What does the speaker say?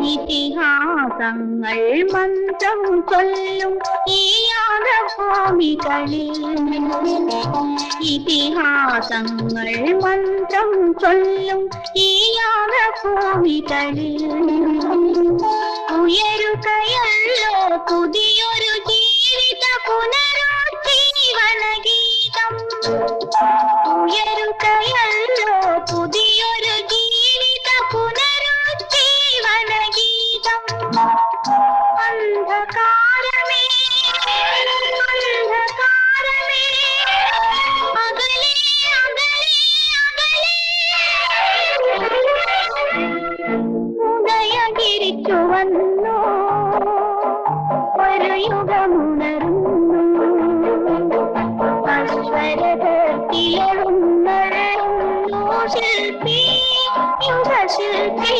ഇതിഹാസങ്ങൾ മന്ത്രം ചൊല്ലും ഈ യാഗഭൂമികളിൽ, ഇതിഹാസങ്ങൾ മന്ത്രം ചൊല്ലും ഈ യാഗഭൂമികളിൽ ഉയരുകയല്ലോ പുതിയൊരു ജീവിത പുനരുജ്ജീവന ഗീതം, ഉയരുകയല്ലോ പുതിയൊരു ജീവിത പുനരുജ്ജീവന ഗീതം. അന്ധകാരമേ അന്ധകാരമേ അകലെ അകലെ അകലെ ഉദയഗിരിച്ചു വന്നു ഒരു യുഗമുണർന്നു, അശ്വരഥത്തിലെഴുന്നള്ളുന്നു ശില്പി യുഗശില്പി.